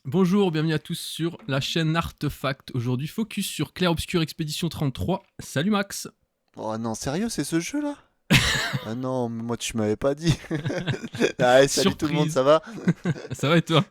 Bonjour, bienvenue à tous sur la chaîne Artefact. Aujourd'hui, focus sur Clair Obscur Expédition 33. Salut Max. Oh non, sérieux, c'est ce jeu-là? Ah non, mais moi tu m'avais pas dit. Ah, ouais, salut tout le monde, Surprise. ça va? Ça va et toi?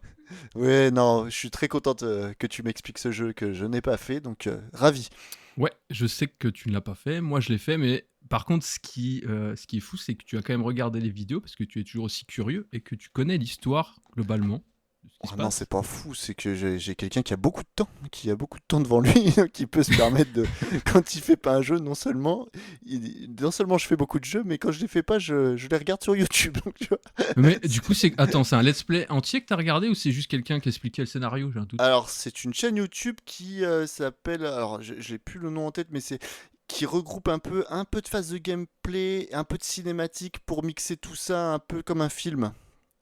Ouais, non, je suis très contente que tu m'expliques ce jeu que je n'ai pas fait, donc ravi. Ouais, je sais que tu ne l'as pas fait, moi je l'ai fait, mais par contre, ce qui est fou, c'est que tu as quand même regardé les vidéos parce que tu es toujours aussi curieux et que tu connais l'histoire globalement de ce qui se Oh non, c'est passe. pas fou, c'est que j'ai quelqu'un qui a beaucoup de temps, qui a beaucoup de temps devant lui, qui peut se permettre de, quand il fait pas un jeu, non seulement je fais beaucoup de jeux, mais quand je les fais pas, je les regarde sur YouTube. Donc, tu vois. Mais du coup, attends, c'est un let's play entier que t'as regardé ou c'est juste quelqu'un qui expliquait le scénario? J'ai un doute. Alors, c'est une chaîne YouTube qui s'appelle, alors j'ai plus le nom en tête, mais c'est qui regroupe un peu de phase de gameplay, un peu de cinématique pour mixer tout ça un peu comme un film.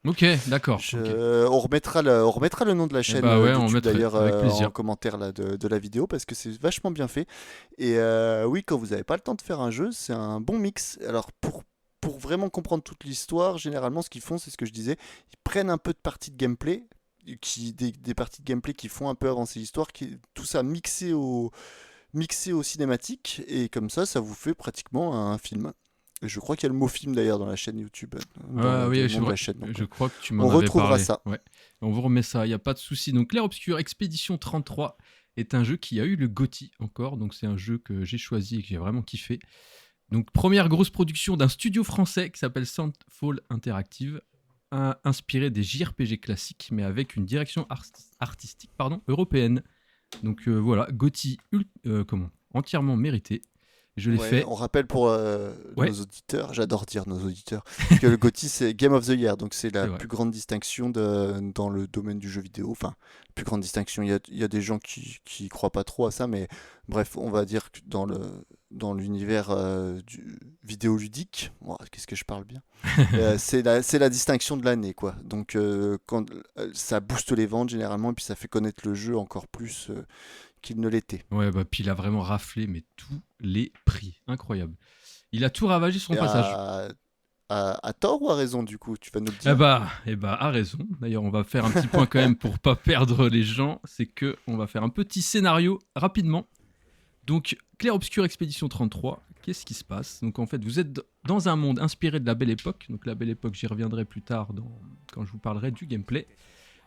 Ok, d'accord, ok. On remettra le nom de la Eh chaîne bah ouais, on YouTube mettrait d'ailleurs avec en plaisir. commentaire là, de la vidéo parce que c'est vachement bien fait. Et oui, quand vous n'avez pas le temps de faire un jeu, c'est un bon mix. Alors pour vraiment comprendre toute l'histoire, généralement ce qu'ils font, c'est ce que je disais, ils prennent un peu de parties de gameplay, des parties de gameplay qui font un peu avancer l'histoire, tout ça mixé au cinématique, et comme ça vous fait pratiquement un film. Et je crois qu'il y a le mot film d'ailleurs dans la chaîne YouTube, Ah dans oui, le nom de la chaîne. Donc je crois que tu m'en on avais retrouvera parlé. ça. Ouais. On vous remet ça, il n'y a pas de souci. Donc Clair Obscur Expédition 33 est un jeu qui a eu le GOTY encore. Donc c'est un jeu que j'ai choisi et que j'ai vraiment kiffé. Donc première grosse production d'un studio français qui s'appelle Soundfall Interactive, inspiré des JRPG classiques mais avec une direction artistique européenne. Donc voilà, GOTY entièrement mérité. Je l'ai Ouais, fait. on rappelle pour nos Ouais, auditeurs, j'adore dire nos auditeurs, que le GOTY c'est Game of the Year, donc c'est c'est la vrai. plus grande distinction dans le domaine du jeu vidéo. Enfin, la plus grande distinction, il y a des gens qui croient pas trop à ça, mais bref, on va dire que dans l'univers du vidéoludique, oh, qu'est-ce que je parle bien, c'est la distinction de l'année, quoi. Donc quand, ça booste les ventes généralement, et puis ça fait connaître le jeu encore plus qu'il ne l'était. Ouais, bah, puis il a vraiment raflé, mais tous les prix. Incroyable. Il a tout ravagé sur son Et passage. à tort ou à raison, du coup, tu vas nous le dire? A raison. D'ailleurs, on va faire un petit point quand même pour pas perdre les gens. C'est que on va faire un petit scénario rapidement. Donc, Clair Obscur Expédition 33, qu'est-ce qui se passe? Donc, en fait, vous êtes dans un monde inspiré de la Belle Époque. Donc, la Belle Époque, j'y reviendrai plus tard quand je vous parlerai du gameplay.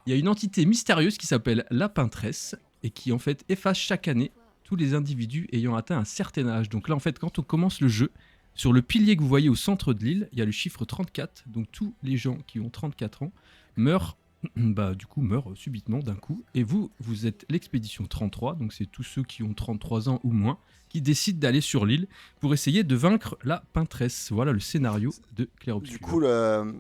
Il y a une entité mystérieuse qui s'appelle la Peintresse et qui, en fait, efface chaque année tous les individus ayant atteint un certain âge. Donc là, en fait, quand on commence le jeu, sur le pilier que vous voyez au centre de l'île, il y a le chiffre 34. Donc tous les gens qui ont 34 ans meurent, meurent subitement d'un coup. Et vous êtes l'expédition 33, donc c'est tous ceux qui ont 33 ans ou moins, qui décident d'aller sur l'île pour essayer de vaincre la Peintresse. Voilà le scénario de Clair Du coup, Obscur.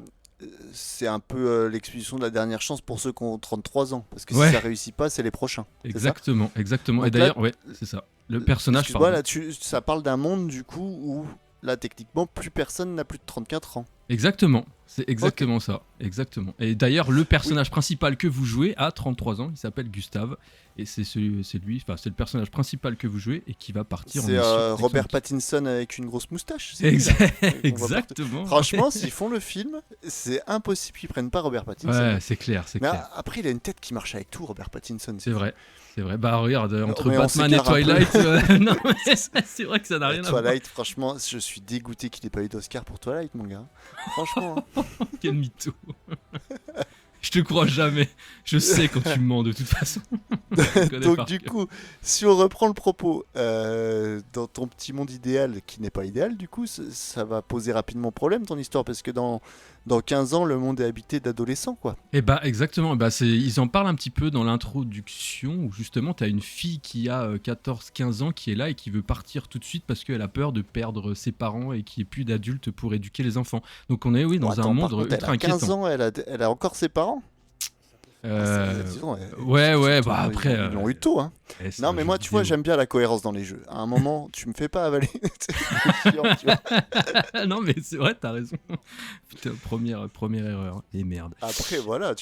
c'est un peu l'expédition de la dernière chance pour ceux qui ont 33 ans. Parce que si Ouais, ça réussit pas, c'est les prochains. C'est ça? exactement, exactement. Et Donc là, d'ailleurs, ouais, c'est ça. Le personnage, excuse-moi, pardon. là, ça parle d'un monde, du coup, où, là, techniquement, plus personne n'a plus de 34 ans. Exactement, c'est Ok. exactement ça, exactement. Et d'ailleurs, le Oui, personnage principal que vous jouez a 33 ans, il s'appelle Gustave, et c'est le personnage principal que vous jouez et qui va partir en c'est mission avec son Robert équipe. Pattinson avec une grosse moustache, c'est lui, là. Qu'on voit partout. Exactement. Franchement, s'ils font le film, c'est impossible qu'ils prennent pas Robert Pattinson, Ouais, hein. c'est clair, c'est Mais clair. après, il a une tête qui marche avec tout, Robert Pattinson, C'est c'est fou. vrai, c'est vrai. Bah regarde, entre Mais on Batman et s'égare un peu. Twilight, non, mais c'est vrai que ça n'a rien à voir. Twilight, franchement, je suis dégoûté qu'il ait pas eu d'Oscar pour Twilight, mon gars. Franchement, hein. Quel mytho. Je te crois jamais. Je sais quand tu mens de toute façon. Je te connais Donc par du cœur. coup, si on reprend le propos, dans ton petit monde idéal, qui n'est pas idéal, du coup, ça va poser rapidement problème ton histoire, parce que dans 15 ans, le monde est habité d'adolescents, quoi. Et bah exactement, ils en parlent un petit peu dans l'introduction où justement tu as une fille qui a 14-15 ans qui est là et qui veut partir tout de suite parce qu'elle a peur de perdre ses parents et qu'il n'y ait plus d'adultes pour éduquer les enfants. Donc on est oui Bon, dans un attends, par monde contre, elle ultra a 15 inquiétant. ans, elle a encore ses parents. Ah, Euh, disons, ouais, bah ils après, l'ont eu tôt, hein. c'est Non, un mais jeu moi, tu vois, vidéo. j'aime bien la cohérence dans les jeux. À un moment, tu me fais pas avaler. C'est chiant, tu vois. Non mais c'est vrai, t'as raison. Putain, première erreur. Et merde. Après, voilà,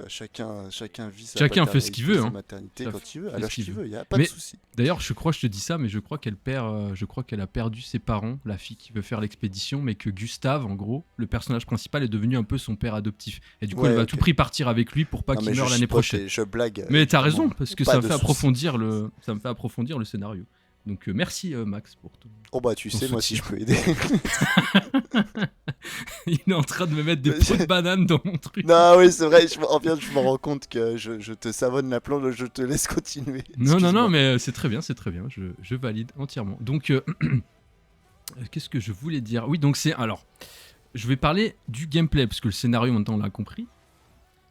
chacun vit sa Chacun fait ce qu'il paternité, veut, sa hein. maternité Chacun quand il veut, à fait ce l'âge qu'il qu'il veut. veut, il n'y a pas de Mais souci. d'ailleurs, je te dis ça, mais je crois qu'elle perd, je crois qu'elle a perdu ses parents, la fille qui veut faire l'expédition, mais que Gustave, en gros, le personnage principal, est devenu un peu son père adoptif. Et du coup, elle Ouais, va à tout ok. prix partir avec lui pour pas Non, mais meurs l'année prochaine. Je blague. Mais t'as raison, parce que ça me fait approfondir le scénario. Donc merci Max pour tout. Oh bah tu sais, moi si je peux aider. Il est en train de me mettre des pots de banane dans mon truc. Non oui c'est vrai, je me rends compte que je te savonne la plante, je te laisse continuer. Non, mais c'est très bien, je valide entièrement. Donc qu'est-ce que je voulais dire ? Oui, donc alors, je vais parler du gameplay, parce que le scénario maintenant on l'a compris.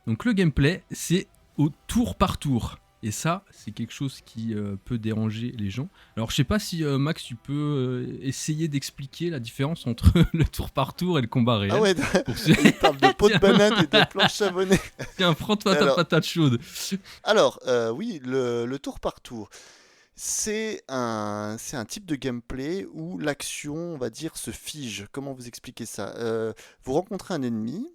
Donc le gameplay, c'est au tour par tour. Et ça, c'est quelque chose qui peut déranger les gens. Alors, je sais pas si Max, tu peux essayer d'expliquer la différence entre le tour par tour et le combat réel. Ah ouais, il parle de pots de banane et de planches savonnées. Tiens, prends-toi ta patate chaude. Alors, oui, le tour par tour, c'est un type de gameplay où l'action, on va dire, se fige. Comment vous expliquer ça ? Vous rencontrez un ennemi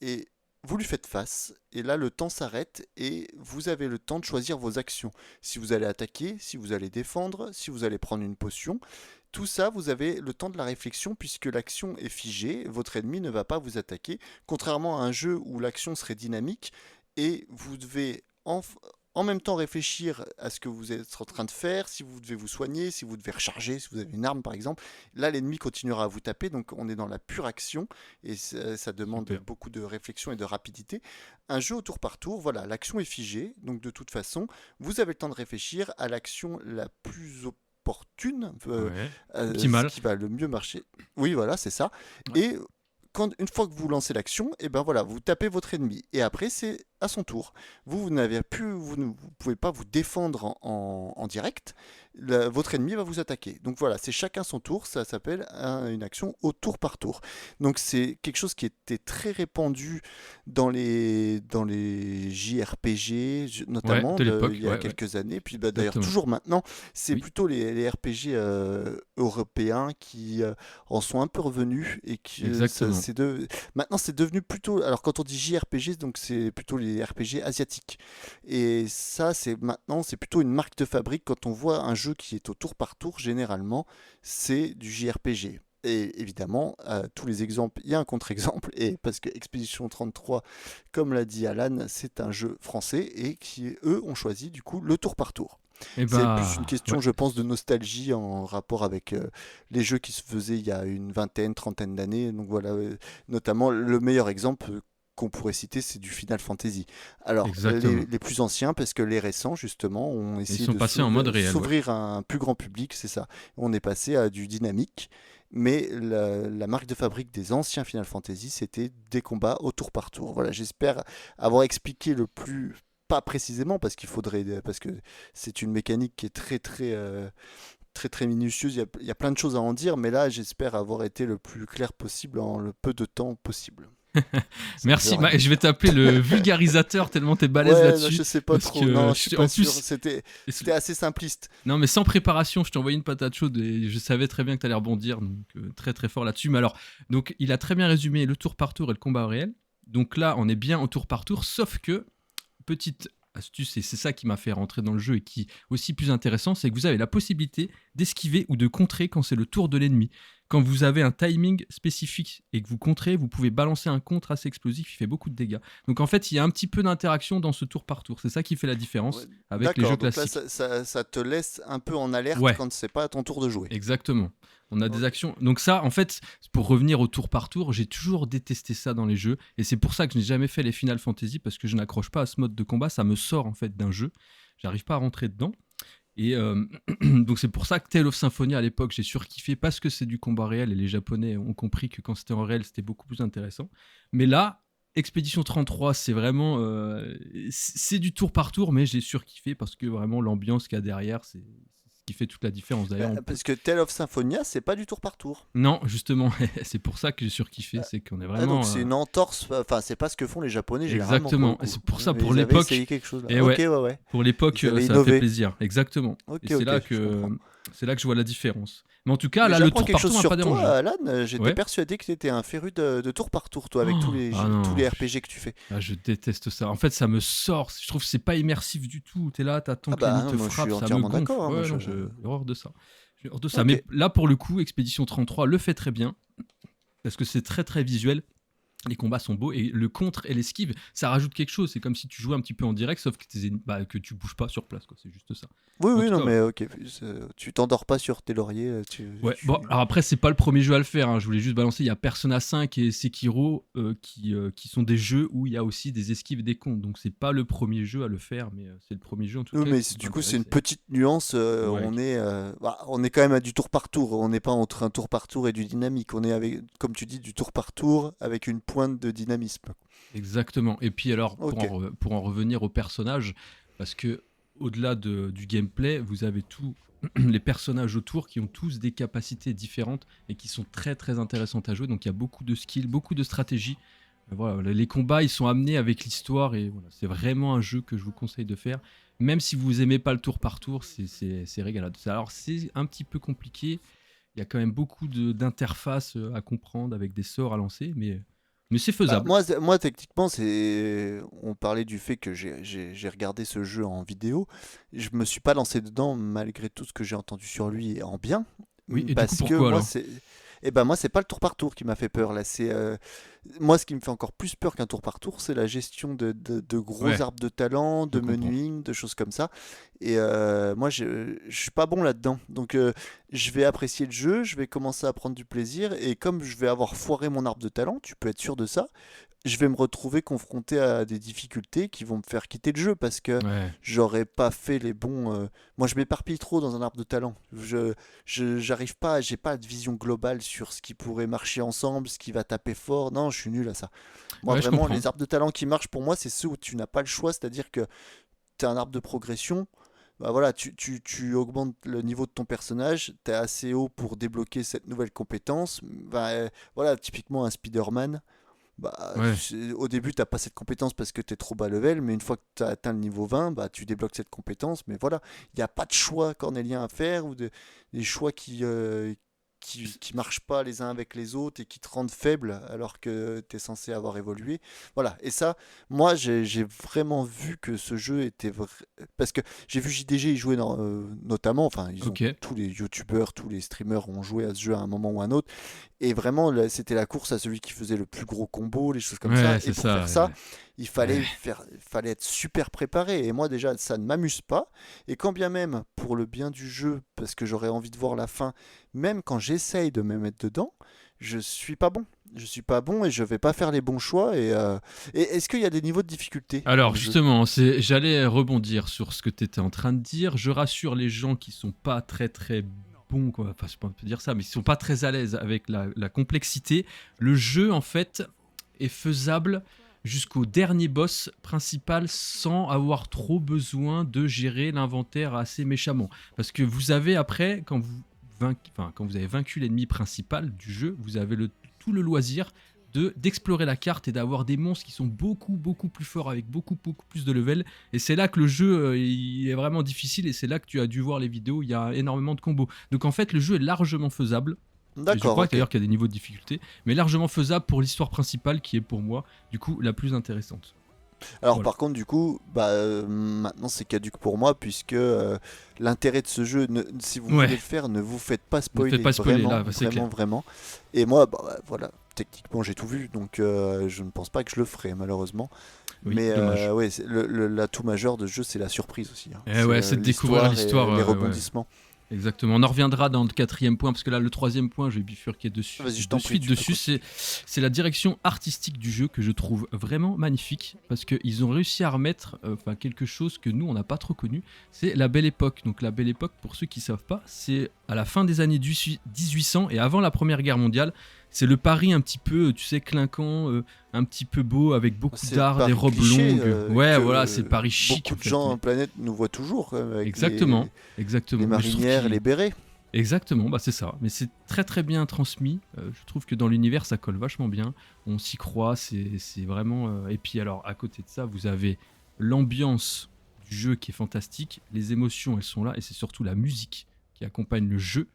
et vous lui faites face, et là le temps s'arrête et vous avez le temps de choisir vos actions. Si vous allez attaquer, si vous allez défendre, si vous allez prendre une potion, tout ça vous avez le temps de la réflexion puisque l'action est figée, votre ennemi ne va pas vous attaquer, contrairement à un jeu où l'action serait dynamique et vous devez en même temps réfléchir à ce que vous êtes en train de faire, si vous devez vous soigner, si vous devez recharger, si vous avez une arme par exemple. Là, l'ennemi continuera à vous taper, donc on est dans la pure action et ça demande beaucoup de réflexion et de rapidité. Un jeu au tour par tour, voilà, l'action est figée, donc de toute façon, vous avez le temps de réfléchir à l'action la plus opportune, ce qui va le mieux marcher. Oui, voilà, c'est ça. Ouais. Et une fois que vous lancez l'action, et ben voilà, vous tapez votre ennemi. Et après, c'est à son tour. Vous ne pouvez pas vous défendre en direct. Votre ennemi va vous attaquer. Donc voilà, c'est chacun son tour. Ça s'appelle une action au tour par tour. Donc c'est quelque chose qui était très répandu dans les JRPG, notamment il y a quelques années. Puis d'ailleurs, toujours maintenant, c'est plutôt les RPG européens qui en sont un peu revenus. Et qui, maintenant, c'est devenu plutôt... Alors quand on dit JRPG, donc c'est plutôt les RPG asiatiques. Et ça, c'est plutôt une marque de fabrique. Quand on voit un jeu qui est au tour par tour, généralement, c'est du JRPG. Et évidemment, tous les exemples, il y a un contre-exemple, et parce que Expedition 33, comme l'a dit Alan, c'est un jeu français, et qui, eux, ont choisi du coup le tour par tour. C'est plus une question, je pense, de nostalgie en rapport avec les jeux qui se faisaient il y a une vingtaine, trentaine d'années. Donc voilà, notamment le meilleur exemple qu'on pourrait citer, c'est du Final Fantasy. Alors, les plus anciens, parce que les récents, justement, ont essayé de s'ouvrir à un plus grand public, c'est ça. On est passé à du dynamique, mais la marque de fabrique des anciens Final Fantasy, c'était des combats au tour par tour. Voilà, j'espère avoir expliqué le plus... Pas précisément, parce que c'est une mécanique qui est très minutieuse, il y a plein de choses à en dire, mais là, j'espère avoir été le plus clair possible en le peu de temps possible. Merci, je vais t'appeler le vulgarisateur tellement t'es balèze là-dessus. Je sais pas trop, non, je suis pas sûr, c'était assez simpliste. Non mais sans préparation, je t'ai envoyé une patate chaude et je savais très bien que t'allais rebondir, donc très très fort là-dessus. Mais alors, donc il a très bien résumé le tour par tour et le combat réel. Donc là, on est bien au tour par tour, sauf que, petite astuce, et c'est ça qui m'a fait rentrer dans le jeu et qui est aussi plus intéressant, c'est que vous avez la possibilité d'esquiver ou de contrer quand c'est le tour de l'ennemi. Quand vous avez un timing spécifique et que vous contrez, vous pouvez balancer un contre assez explosif, il fait beaucoup de dégâts. Donc en fait, il y a un petit peu d'interaction dans ce tour par tour. C'est ça qui fait la différence avec les jeux classiques. Donc là, ça te laisse un peu en alerte quand c'est pas à ton tour de jouer. Exactement. On a des actions. Donc ça, en fait, pour revenir au tour par tour, j'ai toujours détesté ça dans les jeux. Et c'est pour ça que je n'ai jamais fait les Final Fantasy, parce que je n'accroche pas à ce mode de combat. Ça me sort en fait d'un jeu. J'arrive pas à rentrer dedans. Et donc c'est pour ça que Tale of Symphonia à l'époque j'ai surkiffé, parce que c'est du combat réel et les Japonais ont compris que quand c'était en réel c'était beaucoup plus intéressant. Mais là, Expedition 33 c'est vraiment c'est du tour par tour, mais j'ai surkiffé parce que vraiment l'ambiance qu'il y a derrière, c'est ce qui fait toute la différence d'ailleurs. Parce que Tale of Symphonia c'est pas du tour par tour. Non, justement, c'est pour ça que j'ai surkiffé, c'est qu'on est vraiment... donc c'est une entorse, enfin c'est pas ce que font les Japonais généralement. Exactement, et c'est pour ça, pour l'époque... Et pour l'époque, ça fait plaisir, exactement. Et c'est là que je vois la différence. Mais en tout cas, là, le tour par tour m'a pas dérangé. Alan, j'étais persuadé que tu étais un féru de tour par tour, toi, avec tous les RPG que tu fais. Ah, je déteste ça. En fait, ça me sort. Je trouve que c'est pas immersif du tout. T'es là, t'attends que l'ennemi te frappe, ça me gonfle. J'ai horreur de ça. Mais là, pour le coup, Expedition 33 le fait très bien, parce que c'est très très visuel. Les combats sont beaux et le contre et l'esquive, ça rajoute quelque chose. C'est comme si tu jouais un petit peu en direct, sauf que tu bouges pas sur place, quoi. C'est juste ça. Oui, En oui, tout non, cas, mais ok. Tu t'endors pas sur tes lauriers. ouais. Bon, alors après, c'est pas le premier jeu à le faire, hein. Je voulais juste balancer. Il y a Persona 5 et Sekiro qui sont des jeux où il y a aussi des esquives et des contres. Donc c'est pas le premier jeu à le faire, mais c'est le premier jeu en tout Oui, cas mais qui du coup, c'est une m'intéresse. petite nuance. Ouais, On est quand même à du tour par tour. On n'est pas entre un tour par tour et du dynamique. On est avec, comme tu dis, du tour par tour avec une pointe de dynamisme. exactement. Et puis alors, Ok. pour en revenir aux personnages, parce que au-delà du gameplay, vous avez tous les personnages autour qui ont tous des capacités différentes et qui sont très très intéressantes à jouer. Donc il y a beaucoup de skills, beaucoup de stratégies. Voilà, les combats, ils sont amenés avec l'histoire et voilà, c'est vraiment un jeu que je vous conseille de faire. Même si vous aimez pas le tour par tour, c'est régalade. Alors c'est un petit peu compliqué. Il y a quand même beaucoup d'interfaces à comprendre avec des sorts à lancer, mais c'est Bah, faisable. moi, techniquement, on parlait du fait que j'ai regardé ce jeu en vidéo. Je me suis pas lancé dedans malgré tout ce que j'ai entendu sur lui en bien. Oui, et du coup, Parce que pourquoi moi, alors? c'est pas le tour par tour qui m'a fait peur. Là, moi, ce qui me fait encore plus peur qu'un tour par tour, c'est la gestion de gros Ouais, arbres de talent, je de comprends. menuing, de choses comme ça. Et moi, je suis pas bon là-dedans. Donc, je vais apprécier le jeu, je vais commencer à prendre du plaisir. Et comme je vais avoir foiré mon arbre de talent, tu peux être sûr de ça, je vais me retrouver confronté à des difficultés qui vont me faire quitter le jeu parce que Ouais, j'aurais pas fait les bons. Moi, je m'éparpille trop dans un arbre de talent. J'arrive pas, j'ai pas de vision globale sur ce qui pourrait marcher ensemble, ce qui va taper fort. Non, je suis nul à ça. Moi, ouais, je vraiment, comprends. les arbres de talent qui marchent pour moi, c'est ceux où tu n'as pas le choix, c'est-à-dire que tu as un arbre de progression. Bah voilà, tu augmentes le niveau de ton personnage, tu es assez haut pour débloquer cette nouvelle compétence. Bah, voilà, typiquement un Spider-Man. Bah, Ouais, au début, t'as pas cette compétence parce que tu es trop bas level, mais une fois que tu as atteint le niveau 20, bah, tu débloques cette compétence. Mais voilà, il n'y a pas de choix cornélien à faire ou des choix qui marchent pas les uns avec les autres et qui te rendent faible alors que tu es censé avoir évolué. Voilà, et ça, moi, j'ai vraiment vu que ce jeu était vrai. Parce que j'ai vu JDG y jouer notamment, enfin, ok. tous les youtubeurs, tous les streamers ont joué à ce jeu à un moment ou à un autre. Et vraiment, là, c'était la course à celui qui faisait le plus gros combo, les choses comme ça. Ouais, Et c'est pour ça. faire ça, Ouais. Ouais. il fallait être super préparé. Et moi, déjà, ça ne m'amuse pas. Et quand bien même, pour le bien du jeu, parce que j'aurais envie de voir la fin, même quand j'essaye de me mettre dedans, je suis pas bon. Je suis pas bon et je vais pas faire les bons choix. Et est-ce qu'il y a des niveaux de difficulté dans Alors le jeu? justement, j'allais rebondir sur ce que tu étais en train de dire. Je rassure les gens qui sont pas très très bons, quoi. Enfin, je peux pas dire ça, mais qui sont pas très à l'aise avec la complexité. Le jeu, en fait, est faisable jusqu'au dernier boss principal sans avoir trop besoin de gérer l'inventaire assez méchamment. Parce que vous avez après, quand vous avez vaincu l'ennemi principal du jeu, vous avez tout le loisir d'explorer la carte et d'avoir des monstres qui sont beaucoup beaucoup plus forts avec beaucoup plus de level, et c'est là que le jeu il est vraiment difficile, et c'est là que tu as dû voir les vidéos, il y a énormément de combos. Donc en fait le jeu est largement faisable, et je D'accord, crois ok. d'ailleurs qu'il y a des niveaux de difficulté, mais largement faisable pour l'histoire principale qui est pour moi du coup la plus intéressante. Alors Voilà. par contre du coup bah maintenant c'est caduque pour moi puisque l'intérêt de ce jeu si vous voulez Ouais, le faire ne vous faites pas ne faites spoiler pas spoiler vraiment là, c'est vraiment clair. vraiment et moi bah, voilà techniquement j'ai tout vu donc je ne pense pas que je le ferai malheureusement Oui, mais dommage. ouais l'atout majeur de ce jeu c'est la surprise aussi hein. Et C'est ouais, c'est de découvrir l'histoire et l'histoire, les ouais. rebondissements. Exactement. On en reviendra dans le quatrième point, parce que là, le troisième point, je vais bifurquer dessus, Vas-y je de t'en prie suite tu peux dessus. continuer. C'est la direction artistique du jeu que je trouve vraiment magnifique, parce qu'ils ont réussi à remettre quelque chose que nous, on n'a pas trop connu. C'est la Belle Époque. Donc la Belle Époque, pour ceux qui ne savent pas, c'est à la fin des années 1800 et avant la Première Guerre mondiale. C'est le Paris un petit peu, tu sais, clinquant, un petit peu beau, avec beaucoup C'est le d'art, des pari robes cliché longues. Ouais, voilà, c'est le que Paris chic, beaucoup en de fait. gens en planète nous voient toujours quand même, avec Exactement, les exactement. Mais je trouve marinières et qu'il les bérets. Exactement, bah c'est ça. Mais c'est très très bien transmis. Je trouve que dans l'univers, ça colle vachement bien. On s'y croit, c'est vraiment. Et puis alors, à côté de ça, vous avez l'ambiance du jeu qui est fantastique. Les émotions, elles sont là. Et c'est surtout la musique qui accompagne le jeu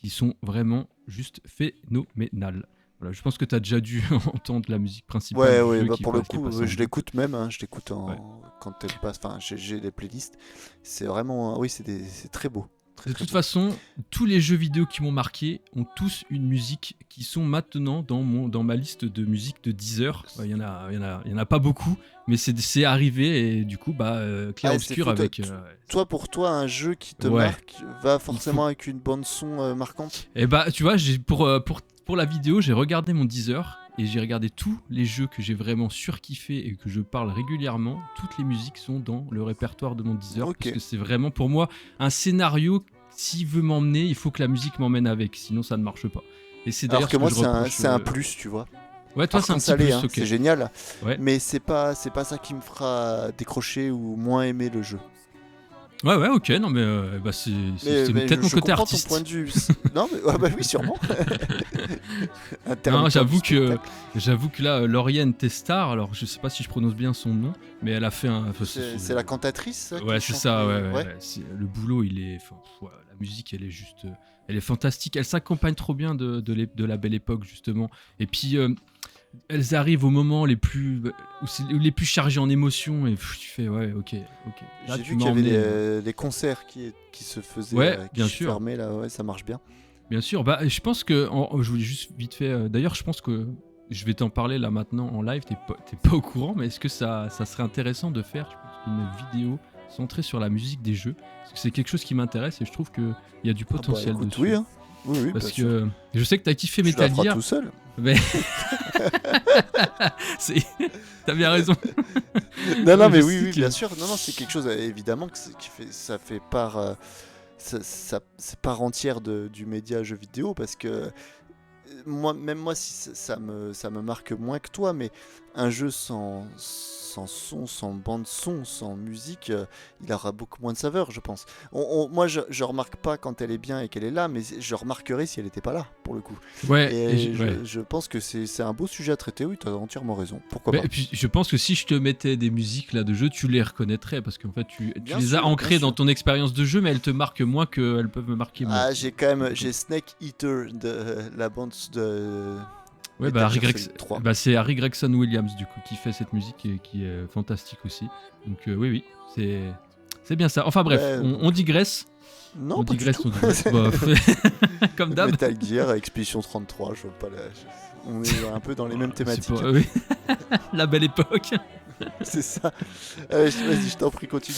qui sont vraiment juste phénoménales. Voilà, je pense que tu as déjà dû entendre la musique principale Ouais, du ouais, jeu bah qui, pour le qui est coup, passée en je boucle. l'écoute même, hein, je l'écoute Ouais. quand elle passe, enfin, j'ai des playlists. C'est vraiment, oui, c'est très beau, Très, De très toute bien. façon, tous les jeux vidéo qui m'ont marqué ont tous une musique qui sont maintenant dans ma liste de musique de Deezer. Il y en a pas beaucoup, mais c'est arrivé et du coup, Clair Ah, Obscur fou. avec. Toi, pour toi, un jeu qui te Ouais, marque va il faut. forcément avec une bande son marquante. Et tu vois, pour la vidéo, j'ai regardé mon Deezer et j'ai regardé tous les jeux que j'ai vraiment surkiffé et que je parle régulièrement. Toutes les musiques sont dans le répertoire de mon Deezer parce Ok. que c'est vraiment pour moi un scénario. S'il veut m'emmener, il faut que la musique m'emmène avec, sinon ça ne marche pas. Et c'est Alors d'ailleurs que ce que moi, je reproche. c'est un plus, tu vois. Ouais, toi Par c'est un contre, petit ça l'est, plus, hein, ok. c'est génial. Ouais, Mais c'est pas ça qui me fera décrocher ou moins aimer le jeu. ouais, ok, non mais c'est Mais peut-être mon je côté comprends ton point artiste. de vue. Non, mais bah oui, sûrement. Non, Intermittent du spectacle. j'avoue que là, Lauriane Testar, alors je sais pas si je prononce bien son nom, mais elle a fait un. Enfin, C'est la cantatrice ça, Ouais, qui c'est chante ça, les... ouais. Le boulot, il est. Enfin, ouais, la musique, elle est juste. Elle est fantastique. Elle s'accompagne trop bien de la belle époque, justement. Et puis, elles arrivent aux moments les plus. Les plus chargés en émotions. Et tu fais, ouais, ok. Là, J'ai tu vu m'as qu'il y avait emmené. les concerts qui se faisaient, Ouais, qui bien se sûr. fermaient là, ouais, ça marche bien. Bien sûr. Je pense que. Je voulais juste vite fait. D'ailleurs, je pense que. Je vais t'en parler là maintenant en live. T'es pas au courant, mais est-ce que ça serait intéressant de faire, je pense, une vidéo centrée sur la musique des jeux? Parce que c'est quelque chose qui m'intéresse et je trouve qu'il y a du Ah bah potentiel écoute, dessus. oui, hein. Oui, bien Parce sûr. que je sais que t'as kiffé Tu la Metal feras Gear, tout seul. mais t'as bien raison. Non, Je mais oui, sais oui, que- bien sûr. Non, c'est quelque chose, évidemment, ça fait part, c'est part entière du média jeu vidéo, parce que même moi, si ça me marque moins que toi, mais un jeu sans son, sans bande son, sans musique, il aura beaucoup moins de saveur, je pense. Moi, je remarque pas quand elle est bien et qu'elle est là, mais je remarquerai si elle n'était pas là, pour le coup. Ouais, Et ouais. je pense que c'est un beau sujet à traiter, oui, tu as entièrement raison. Pourquoi pas? Et puis je pense que si je te mettais des musiques là de jeu, tu les reconnaîtrais parce qu'en fait tu Bien les as sûr, bien ancrées dans sûr. ton expérience de jeu, mais elles te marquent moins qu'elles peuvent me marquer moi. Ah, j'ai Snake Eater de la bande de Ouais, Metal Gear Solid 3. C'est Harry Gregson Williams du coup qui fait cette musique et qui est fantastique aussi. Donc oui, c'est bien ça. Enfin bref, Ouais, on digresse. non, On pas du digresse, tout. on digresse. Comme d'hab. Metal Gear, Expedition 33, je vois pas on est un peu dans les mêmes C'est thématiques. pas- oui. La belle époque. C'est ça. Vas-y, je t'en prie, continue.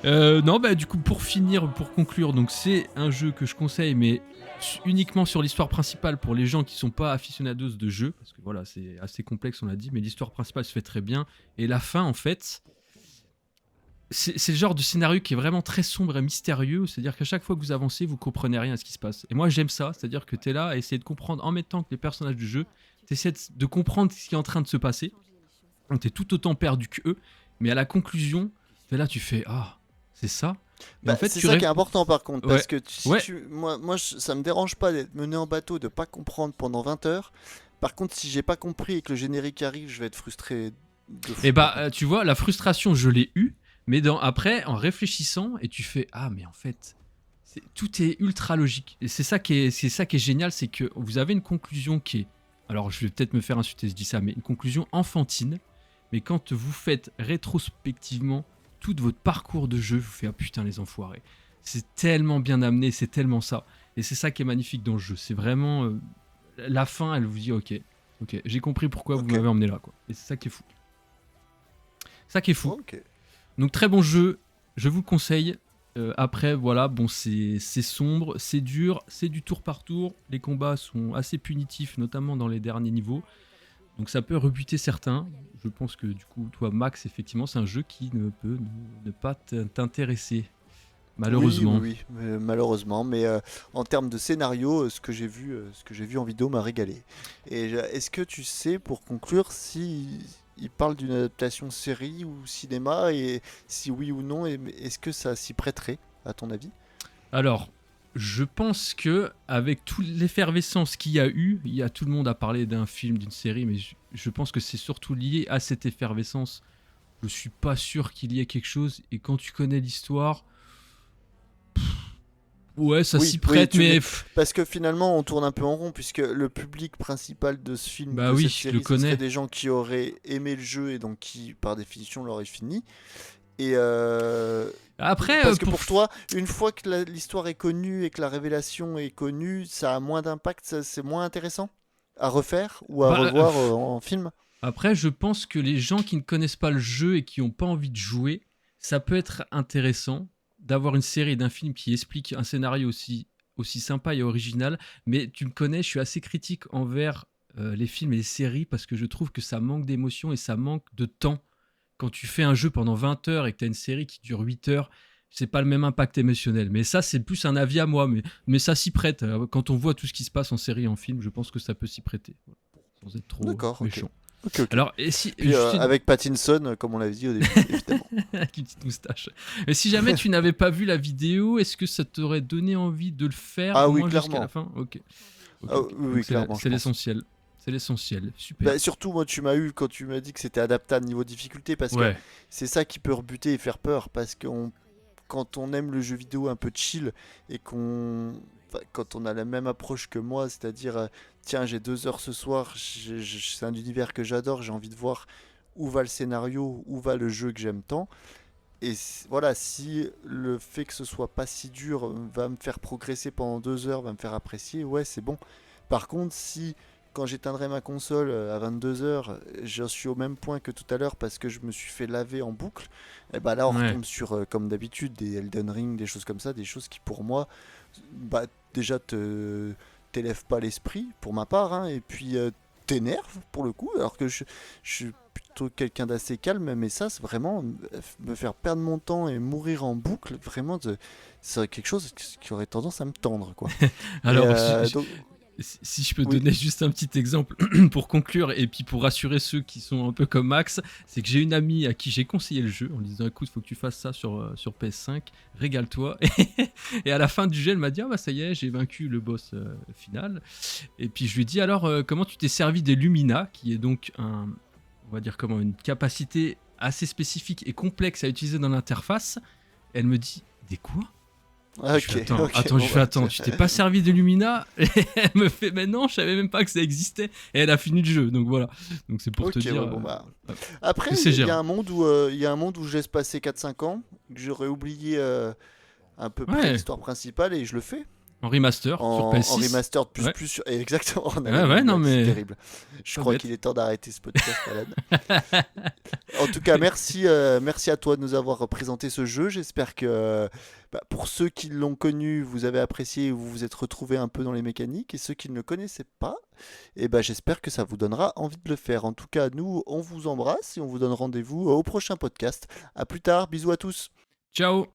Non, du coup, pour finir, pour conclure, donc c'est un jeu que je conseille, mais uniquement sur l'histoire principale pour les gens qui sont pas aficionados de jeux, parce que voilà, c'est assez complexe, on l'a dit, mais l'histoire principale se fait très bien. Et la fin, en fait, c'est le genre de scénario qui est vraiment très sombre et mystérieux, c'est-à-dire qu'à chaque fois que vous avancez, vous comprenez rien à ce qui se passe. Et moi, j'aime ça, c'est-à-dire que tu es là à essayer de comprendre en même temps que les personnages du jeu, tu essaies de comprendre ce qui est en train de se passer. Donc tu es tout autant perdu que eux, mais à la conclusion, t'es là, tu fais ah, c'est ça. Et en fait, C'est ça qui est important par contre, Ouais. parce que Ouais. moi ça me dérange pas d'être mené en bateau, de pas comprendre pendant 20 heures. Par contre, si j'ai pas compris et que le générique arrive, je vais être frustré de fou. Et tu vois, la frustration, je l'ai eue, mais après, en réfléchissant, et tu fais ah, mais en fait, tout est ultra logique. Et c'est ça qui est génial, c'est que vous avez une conclusion qui est, alors je vais peut-être me faire insulter, je dis ça, mais une conclusion enfantine. Mais quand vous faites rétrospectivement tout votre parcours de jeu, vous faites ah putain les enfoirés. C'est tellement bien amené, c'est tellement ça. Et c'est ça qui est magnifique dans le jeu. C'est vraiment la fin, elle vous dit ok, j'ai compris pourquoi vous m'avez emmené là, quoi. Et c'est ça qui est fou. Ça qui est fou. Ok. Donc très bon jeu, je vous le conseille. Après voilà, bon c'est sombre, c'est dur, c'est du tour par tour. Les combats sont assez punitifs, notamment dans les derniers niveaux. Donc ça peut rebuter certains. Je pense que du coup, toi Max, effectivement, c'est un jeu qui ne peut ne pas t'intéresser. Malheureusement. Oui, malheureusement. Mais en termes de scénario, ce que j'ai vu en vidéo m'a régalé. Et est-ce que tu sais, pour conclure, si il parle d'une adaptation série ou cinéma, et si oui ou non, est-ce que ça s'y prêterait, à ton avis? Alors, je pense que avec toute l'effervescence qu'il y a eu, tout le monde a parlé d'un film, d'une série, mais je pense que c'est surtout lié à cette effervescence. Je suis pas sûr qu'il y ait quelque chose. Et quand tu connais l'histoire, ouais, ça Oui, s'y prête, oui, mais parce que finalement on tourne un peu en rond, puisque le public principal de ce film, bah de oui, cette je le série, ce connais. serait des gens qui auraient aimé le jeu et donc qui par définition l'auraient fini. Et Après, Parce que pour toi, une fois que l'histoire est connue et que la révélation est connue, ça a moins d'impact, c'est moins intéressant à refaire ou à bah, revoir en film. après, je pense que les gens qui ne connaissent pas le jeu et qui n'ont pas envie de jouer, ça peut être intéressant d'avoir une série d'un film qui explique un scénario aussi sympa et original. Mais tu me connais, je suis assez critique envers les films et les séries parce que je trouve que ça manque d'émotion et ça manque de temps. Quand tu fais un jeu pendant 20 heures et que tu as une série qui dure 8 heures, c'est pas le même impact émotionnel. Mais ça, c'est plus un avis à moi. Mais ça s'y prête. Quand on voit tout ce qui se passe en série et en film, je pense que ça peut s'y prêter. Voilà. Sans être trop D'accord, ok. méchant. Ok. Alors, et si, Puis avec Pattinson, comme on l'avait dit au début, évidemment. avec une petite moustache. Mais si jamais tu n'avais pas vu la vidéo, est-ce que ça t'aurait donné envie de le faire Ah au oui, moins jusqu'à clairement. la fin? Ok. Ah Ok. oui, Donc clairement, je c'est pense. l'essentiel. C'est l'essentiel. Super. Bah, surtout, moi, tu m'as eu quand tu m'as dit que c'était adaptable niveau difficulté, parce que Ouais. c'est ça qui peut rebuter et faire peur, parce que quand on aime le jeu vidéo un peu chill et quand on a la même approche que moi, c'est-à-dire, tiens, j'ai 2 heures ce soir, c'est un univers que j'adore, j'ai envie de voir où va le scénario, où va le jeu que j'aime tant. Et voilà, si le fait que ce soit pas si dur va me faire progresser pendant 2 heures, va me faire apprécier, ouais, c'est bon. Par contre, si quand j'éteindrai ma console à 22 heures, j'en suis au même point que tout à l'heure parce que je me suis fait laver en boucle, et bah là on Ouais. retombe sur, comme d'habitude, des Elden Ring, des choses comme ça, des choses qui pour moi, bah déjà t'élèvent pas l'esprit, pour ma part, hein, et puis t'énervent pour le coup, alors que je suis plutôt quelqu'un d'assez calme, mais ça, c'est vraiment me faire perdre mon temps et mourir en boucle, vraiment, c'est quelque chose qui aurait tendance à me tendre, quoi. Et Alors, donc, si je peux oui. donner juste un petit exemple pour conclure et puis pour rassurer ceux qui sont un peu comme Max, c'est que j'ai une amie à qui j'ai conseillé le jeu en lui disant écoute, faut que tu fasses ça sur PS5, régale-toi. Et à la fin du jeu, elle m'a dit ah bah ça y est, j'ai vaincu le boss final. Et puis je lui ai dit alors comment tu t'es servi des Lumina, qui est donc on va dire comment, une capacité assez spécifique et complexe à utiliser dans l'interface. Elle me dit des quoi? Je fais, Ok, ok, attends, je bon, fais, bah, attends, tu t'es pas servi de Lumina? Et elle me fait, mais non, je savais même pas que ça existait. Et elle a fini le jeu, donc voilà. Donc c'est pour te ok, dire ouais, bon, bah. ouais, Après, que c'est il y a gérable. un monde où je laisse passer 4-5 ans, que j'aurais oublié à peu près Ouais, l'histoire principale et je le fais. en remaster sur En PS6. remastered plus Ouais, plus exactement, on a ouais, la ouais, même non blague, c'est mais terrible. Je pas crois bête. qu'il est temps d'arrêter ce podcast, Alan. En tout cas, merci à toi de nous avoir présenté ce jeu. J'espère que pour ceux qui l'ont connu, vous avez apprécié, vous vous êtes retrouvés un peu dans les mécaniques, et ceux qui ne le connaissaient pas, j'espère que ça vous donnera envie de le faire. En tout cas, nous, on vous embrasse et on vous donne rendez-vous au prochain podcast. À plus tard, bisous à tous. Ciao.